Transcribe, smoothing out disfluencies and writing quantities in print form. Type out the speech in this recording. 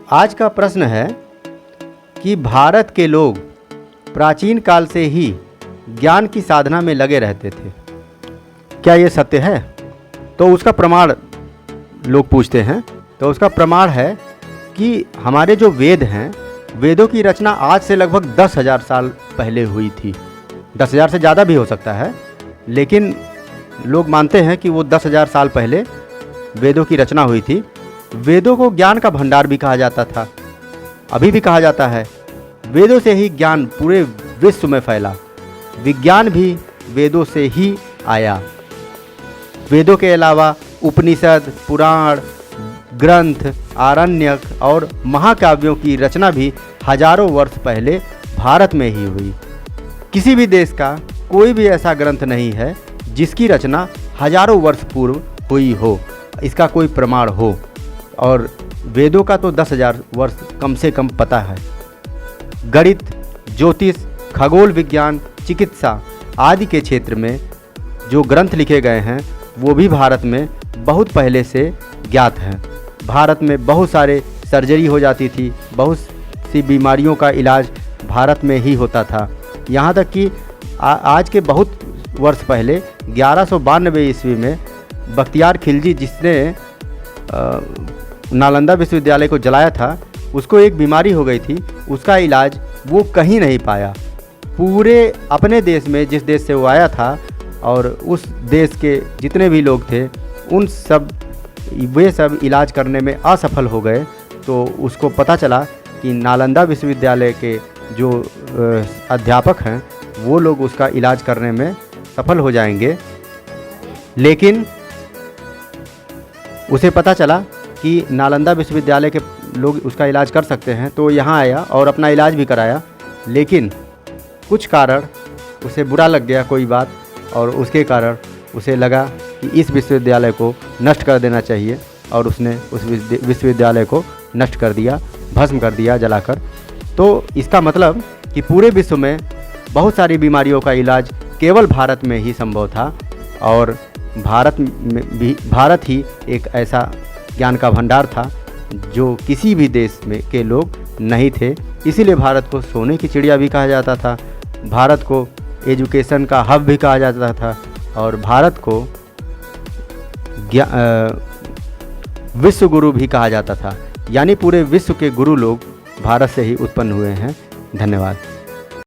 आज का प्रश्न है कि भारत के लोग प्राचीन काल से ही ज्ञान की साधना में लगे रहते थे, क्या ये सत्य है? तो उसका प्रमाण लोग पूछते हैं। तो उसका प्रमाण है कि हमारे जो वेद हैं, वेदों की रचना आज से लगभग 10,000 साल पहले हुई थी। 10,000 से ज़्यादा भी हो सकता है, लेकिन लोग मानते हैं कि वो 10,000 साल पहले वेदों की रचना हुई थी। वेदों को ज्ञान का भंडार भी कहा जाता था, अभी भी कहा जाता है। वेदों से ही ज्ञान पूरे विश्व में फैला, विज्ञान भी वेदों से ही आया। वेदों के अलावा उपनिषद, पुराण, ग्रंथ, आरण्यक और महाकाव्यों की रचना भी हजारों वर्ष पहले भारत में ही हुई। किसी भी देश का कोई भी ऐसा ग्रंथ नहीं है जिसकी रचना हजारों वर्ष पूर्व हुई हो, इसका कोई प्रमाण हो। और वेदों का तो 10,000 वर्ष कम से कम पता है। गणित, ज्योतिष, खगोल विज्ञान, चिकित्सा आदि के क्षेत्र में जो ग्रंथ लिखे गए हैं वो भी भारत में बहुत पहले से ज्ञात हैं। भारत में बहुत सारे सर्जरी हो जाती थी, बहुत सी बीमारियों का इलाज भारत में ही होता था। यहाँ तक कि आज के बहुत वर्ष पहले 1192 ईस्वी में बख्तियार खिलजी, जिसने नालंदा विश्वविद्यालय को जलाया था, उसको एक बीमारी हो गई थी, उसका इलाज वो कहीं नहीं पाया। पूरे अपने देश में, जिस देश से वो आया था, और उस देश के जितने भी लोग थे, वे सब इलाज करने में असफल हो गए। तो उसको पता चला कि नालंदा विश्वविद्यालय के जो अध्यापक हैं वो लोग उसका इलाज करने में सफल हो जाएंगे। लेकिन उसे पता चला कि नालंदा विश्वविद्यालय के लोग उसका इलाज कर सकते हैं, तो यहाँ आया और अपना इलाज भी कराया। लेकिन कुछ कारण उसे बुरा लग गया कोई बात, और उसके कारण उसे लगा कि इस विश्वविद्यालय को नष्ट कर देना चाहिए, और उसने उस विश्वविद्यालय को नष्ट कर दिया, भस्म कर दिया जलाकर। तो इसका मतलब कि पूरे विश्व में बहुत सारी बीमारियों का इलाज केवल भारत में ही संभव था, और भारत ही एक ऐसा ज्ञान का भंडार था जो किसी भी देश में के लोग नहीं थे। इसीलिए भारत को सोने की चिड़िया भी कहा जाता था, भारत को एजुकेशन का हब भी कहा जाता था, और भारत को विश्व गुरु भी कहा जाता था। यानी पूरे विश्व के गुरु लोग भारत से ही उत्पन्न हुए हैं। धन्यवाद।